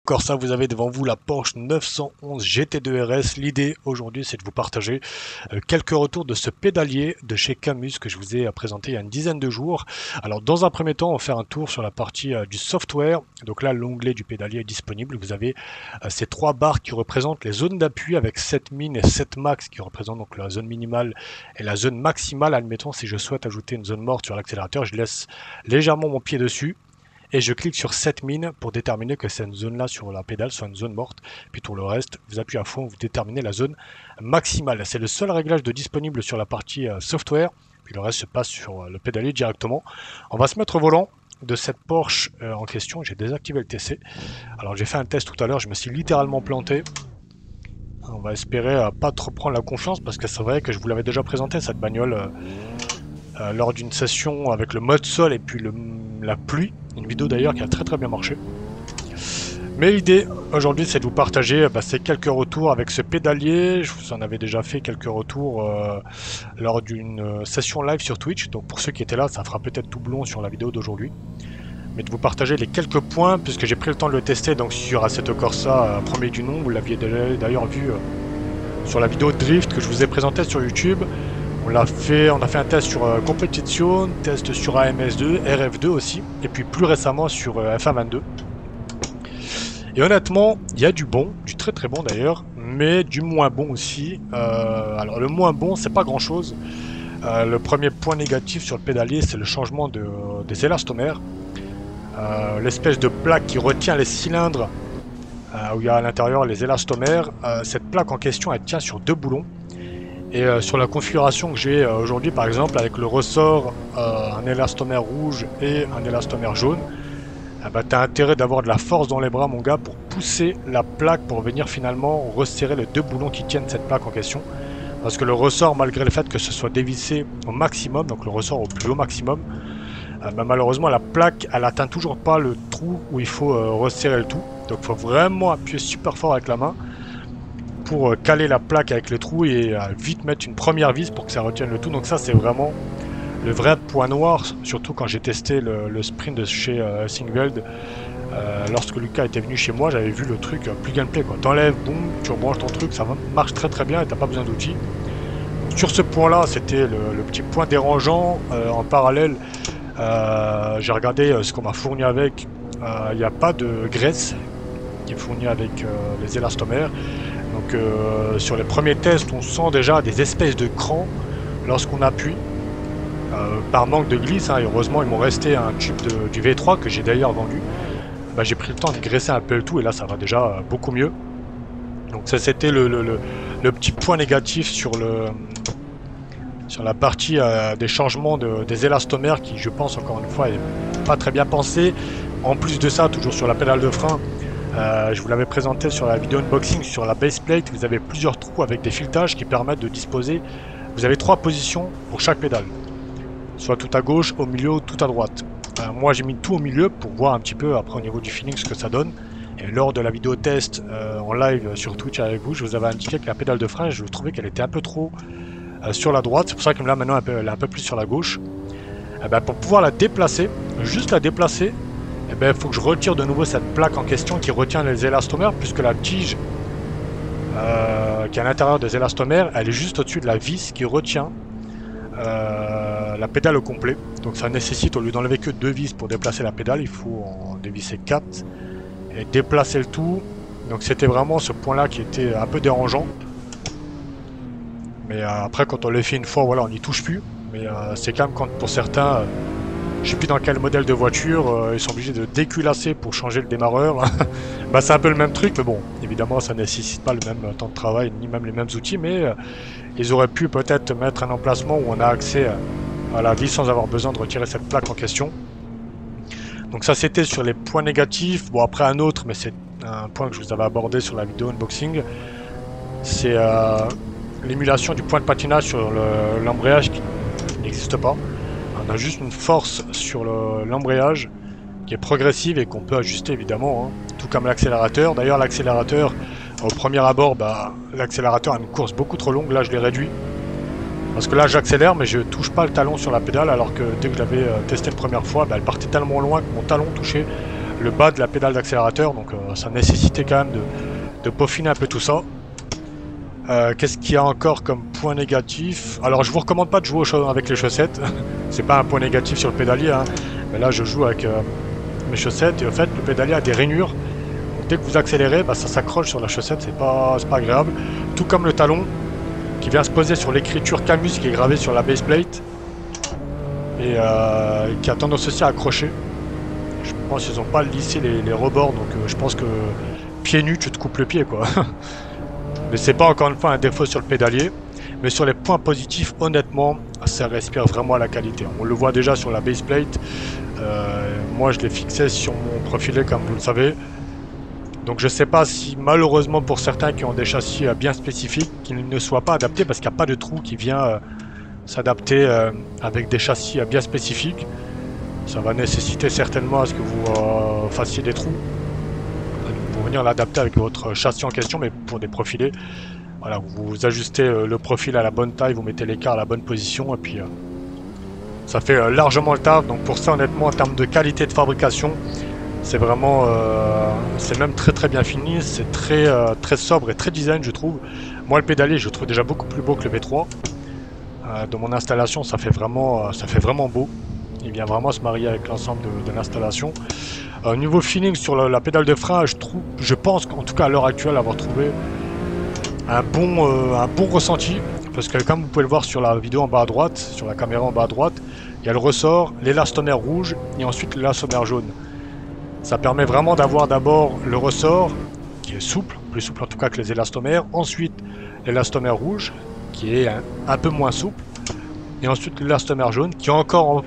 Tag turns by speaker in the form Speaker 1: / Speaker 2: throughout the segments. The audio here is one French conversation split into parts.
Speaker 1: Corsa, vous avez devant vous la Porsche 911 GT2 RS. L'idée aujourd'hui, c'est de vous partager quelques retours de ce pédalier de chez Camus que je vous ai présenté il y a une dizaine de jours. Alors, dans un premier temps, on va faire un tour sur la partie du software. Donc là, l'onglet du pédalier est disponible. Vous avez ces trois barres qui représentent les zones d'appui avec 7 min et 7 max qui représentent donc la zone minimale et la zone maximale. Admettons, si je souhaite ajouter une zone morte sur l'accélérateur, je laisse légèrement mon pied dessus. Et je clique sur cette mine pour déterminer que cette zone-là sur la pédale soit une zone morte. Puis tout le reste, vous appuyez à fond, vous déterminez la zone maximale. C'est le seul réglage de disponible sur la partie software. Puis le reste se passe sur le pédalier directement. On va se mettre au volant de cette Porsche en question. J'ai désactivé le TC. Alors j'ai fait un test tout à l'heure, je me suis littéralement planté. On va espérer pas trop prendre la confiance parce que c'est vrai que je vous l'avais déjà présenté cette bagnole lors d'une session avec le mode sol et puis la pluie. Une vidéo d'ailleurs qui a très bien marché. Mais l'idée aujourd'hui c'est de vous partager ces quelques retours avec ce pédalier. Je vous en avais déjà fait quelques retours lors d'une session live sur Twitch. Donc pour ceux qui étaient là, ça fera peut-être doublon sur la vidéo d'aujourd'hui. Mais de vous partager les quelques points puisque j'ai pris le temps de le tester donc sur Assetto Corsa premier du nom. Vous l'aviez d'ailleurs vu sur la vidéo de Drift que je vous ai présentée sur YouTube. On a fait un test sur Competition, test sur AMS2, RF2 aussi, et puis plus récemment sur FA22. Et honnêtement, il y a du bon, du très bon d'ailleurs, mais du moins bon aussi. Alors le moins bon, c'est pas grand chose. Le premier point négatif sur le pédalier, c'est le changement des élastomères. L'espèce de plaque qui retient les cylindres, où il y a à l'intérieur les élastomères. Cette plaque en question, elle tient sur deux boulons. Et sur la configuration que j'ai aujourd'hui par exemple avec le ressort, un élastomère rouge et un élastomère jaune, tu as intérêt d'avoir de la force dans les bras mon gars pour pousser la plaque pour venir finalement resserrer les deux boulons qui tiennent cette plaque en question. Parce que le ressort, malgré le fait que ce soit dévissé au maximum, donc le ressort au plus haut maximum, malheureusement la plaque elle atteint toujours pas le trou où il faut resserrer le tout. Donc il faut vraiment appuyer super fort avec la main pour caler la plaque avec le trou et vite mettre une première vis pour que ça retienne le tout. Donc ça c'est vraiment le vrai point noir, surtout quand j'ai testé le sprint de chez Singveld. Lorsque Lucas était venu chez moi, j'avais vu le truc plug and play quoi. T'enlèves, boum, tu rebranches ton truc, ça marche très bien et t'as pas besoin d'outils. Sur ce point là, c'était le petit point dérangeant. En parallèle, j'ai regardé ce qu'on m'a fourni avec. Il n'y a pas de graisse qui est fournie avec les élastomères. Donc sur les premiers tests, on sent déjà des espèces de crans lorsqu'on appuie. Par manque de glisse, et heureusement ils m'ont resté un tube du V3 que j'ai d'ailleurs vendu. J'ai pris le temps de graisser un peu le tout et là ça va déjà beaucoup mieux. Donc ça c'était le petit point négatif sur la partie des changements des élastomères qui je pense encore une fois est pas très bien pensé. En plus de ça, toujours sur la pédale de frein, je vous l'avais présenté sur la vidéo unboxing, sur la base plate, vous avez plusieurs trous avec des filetages qui permettent de disposer. Vous avez 3 positions pour chaque pédale. Soit tout à gauche, au milieu ou tout à droite. Moi j'ai mis tout au milieu pour voir un petit peu après au niveau du feeling ce que ça donne. Et lors de la vidéo test en live sur Twitch avec vous, je vous avais indiqué que la pédale de frein, je trouvais qu'elle était un peu trop sur la droite. C'est pour ça que là maintenant elle est un peu plus sur la gauche. Pour pouvoir la déplacer, juste la déplacer, il faut que je retire de nouveau cette plaque en question qui retient les élastomères, puisque la tige qui est à l'intérieur des élastomères, elle est juste au-dessus de la vis qui retient la pédale au complet. Donc ça nécessite, au lieu d'enlever que 2 vis pour déplacer la pédale, il faut en dévisser 4 et déplacer le tout. Donc c'était vraiment ce point là qui était un peu dérangeant. Mais après quand on le fait une fois, voilà, on n'y touche plus. Mais c'est quand même quand pour certains, je sais plus dans quel modèle de voiture, ils sont obligés de déculasser pour changer le démarreur. C'est un peu le même truc, mais bon, évidemment ça nécessite pas le même temps de travail, ni même les mêmes outils, mais ils auraient pu peut-être mettre un emplacement où on a accès à la vis sans avoir besoin de retirer cette plaque en question. Donc ça c'était sur les points négatifs. Bon après un autre, mais c'est un point que je vous avais abordé sur la vidéo unboxing, c'est l'émulation du point de patinage sur l'embrayage qui n'existe pas. On a juste une force sur l'embrayage qui est progressive et qu'on peut ajuster évidemment, tout comme l'accélérateur. D'ailleurs l'accélérateur, au premier abord, l'accélérateur a une course beaucoup trop longue, là je l'ai réduit. Parce que là j'accélère mais je touche pas le talon sur la pédale alors que dès que je l'avais testé la première fois, elle partait tellement loin que mon talon touchait le bas de la pédale d'accélérateur, donc ça nécessitait quand même de peaufiner un peu tout ça. Qu'est-ce qu'il y a encore comme point négatif? Alors je vous recommande pas de jouer avec les chaussettes, c'est pas un point négatif sur le pédalier, hein. Mais là je joue avec mes chaussettes et en fait le pédalier a des rainures. Donc, dès que vous accélérez, bah, ça s'accroche sur la chaussette, c'est pas agréable. Tout comme le talon qui vient se poser sur l'écriture Camus qui est gravée sur la base plate et qui a tendance aussi à accrocher. Je pense qu'ils n'ont pas lissé les rebords, donc je pense que pieds nus tu te coupes le pied quoi. Mais c'est pas encore une fois un défaut sur le pédalier. Mais sur les points positifs, honnêtement, ça respire vraiment à la qualité. On le voit déjà sur la base plate. Moi, je l'ai fixé sur mon profilet, comme vous le savez. Donc je sais pas si malheureusement pour certains qui ont des châssis bien spécifiques, qu'ils ne soient pas adaptés parce qu'il n'y a pas de trou qui vient s'adapter avec des châssis bien spécifiques. Ça va nécessiter certainement à ce que vous fassiez des trous pour venir l'adapter avec votre châssis en question, mais pour des profilés, voilà, vous ajustez le profil à la bonne taille, vous mettez l'écart à la bonne position et puis ça fait largement le taf. Donc pour ça, honnêtement, en termes de qualité de fabrication, c'est vraiment, c'est même très bien fini, c'est très sobre et très design, je trouve. Moi, le pédalier, je le trouve déjà beaucoup plus beau que le V3. De mon installation, ça fait vraiment beau. Il vient vraiment se marier avec l'ensemble de l'installation. Niveau feeling sur la pédale de frein, je pense qu'en tout cas à l'heure actuelle avoir trouvé un bon ressenti, parce que comme vous pouvez le voir sur la vidéo en bas à droite, sur la caméra en bas à droite, il y a le ressort, l'élastomère rouge et ensuite l'élastomère jaune. Ça permet vraiment d'avoir d'abord le ressort qui est souple, plus souple en tout cas que les élastomères, ensuite l'élastomère rouge qui est un peu moins souple, et ensuite l'élastomère jaune qui est encore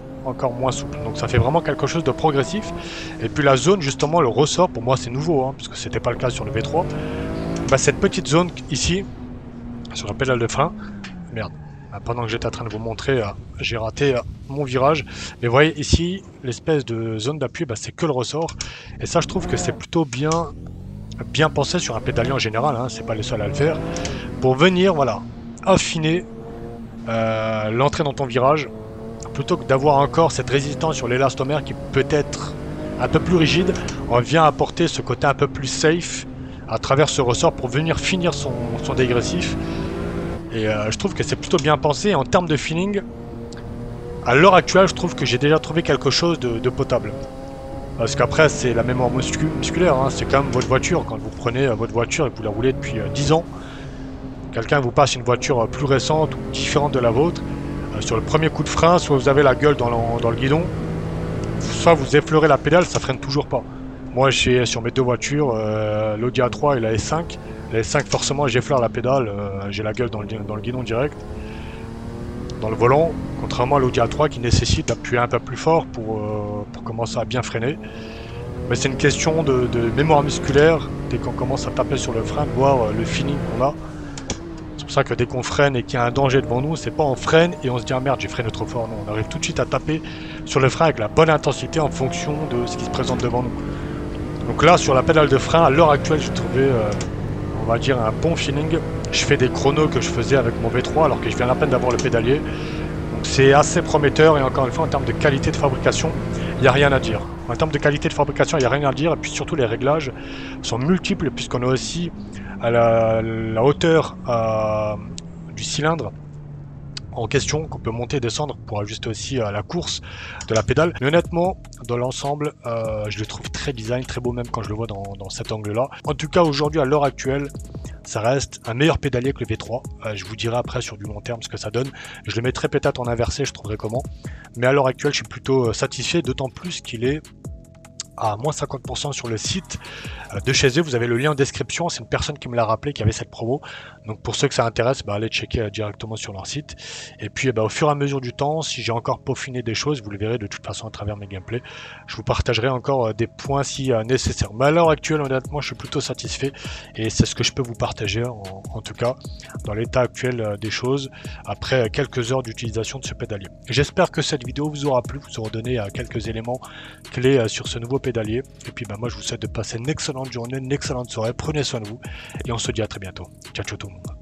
Speaker 1: moins souple. Donc ça fait vraiment quelque chose de progressif. Et puis la zone, justement, le ressort, pour moi c'est nouveau, hein, parce que c'était pas le cas sur le V3. Bah, cette petite zone ici, sur la pédale de frein, merde, pendant que j'étais en train de vous montrer, j'ai raté mon virage. Mais vous voyez ici, l'espèce de zone d'appui, bah, c'est que le ressort. Et ça, je trouve que c'est plutôt bien pensé sur un pédalier en général, hein, c'est pas les seuls à le faire, pour venir, voilà, affiner l'entrée dans ton virage, plutôt que d'avoir encore cette résistance sur l'élastomère qui peut être un peu plus rigide. On vient apporter ce côté un peu plus safe à travers ce ressort pour venir finir son dégressif. Et je trouve que c'est plutôt bien pensé. En termes de feeling, à l'heure actuelle, je trouve que j'ai déjà trouvé quelque chose de potable. Parce qu'après, c'est la mémoire musculaire, hein. C'est comme votre voiture. Quand vous prenez votre voiture et que vous la roulez depuis 10 ans, quelqu'un vous passe une voiture plus récente ou différente de la vôtre, sur le premier coup de frein, soit vous avez la gueule dans le guidon, soit vous effleurez la pédale, ça freine toujours pas. Moi, sur mes deux voitures, l'Audi A3 et la S5, la S5 forcément j'effleure la pédale, j'ai la gueule dans le guidon direct, dans le volant, contrairement à l'Audi A3 qui nécessite d'appuyer un peu plus fort pour commencer à bien freiner. Mais c'est une question de mémoire musculaire, dès qu'on commence à taper sur le frein, de voir le feeling qu'on a. C'est pour ça que dès qu'on freine et qu'il y a un danger devant nous, c'est pas on freine et on se dit ah merde j'ai freiné trop fort, non, on arrive tout de suite à taper sur le frein avec la bonne intensité en fonction de ce qui se présente devant nous. Donc là sur la pédale de frein, à l'heure actuelle j'ai trouvé on va dire un bon feeling. Je fais des chronos que je faisais avec mon V3 alors que je viens à peine d'avoir le pédalier. Donc c'est assez prometteur et encore une fois en termes de qualité de fabrication, il n'y a rien à dire. En termes de qualité de fabrication, il n'y a rien à dire et puis surtout les réglages sont multiples puisqu'on a aussi à la hauteur du cylindre en question qu'on peut monter et descendre pour ajuster aussi la course de la pédale. Mais honnêtement, dans l'ensemble, je le trouve très design, très beau même quand je le vois dans cet angle-là. En tout cas, aujourd'hui, à l'heure actuelle, ça reste un meilleur pédalier que le V3. Je vous dirai après sur du long terme ce que ça donne. Je le mettrai peut-être en inversé, je trouverai comment. Mais à l'heure actuelle, je suis plutôt satisfait, d'autant plus qu'il est à moins 50% sur le site de chez eux. Vous avez le lien en description, c'est une personne qui me l'a rappelé qu'il y avait cette promo, donc pour ceux que ça intéresse, allez checker directement sur leur site. Et puis au fur et à mesure du temps, si j'ai encore peaufiné des choses, vous le verrez de toute façon à travers mes gameplays, je vous partagerai encore des points si nécessaire. Mais à l'heure actuelle, honnêtement, je suis plutôt satisfait et c'est ce que je peux vous partager en tout cas dans l'état actuel des choses après quelques heures d'utilisation de ce pédalier. J'espère que cette vidéo vous aura plu, vous aura donné quelques éléments clés sur ce nouveau pédalier. Et puis moi je vous souhaite de passer une excellente journée, une excellente soirée, prenez soin de vous et on se dit à très bientôt. Ciao ciao tout le monde.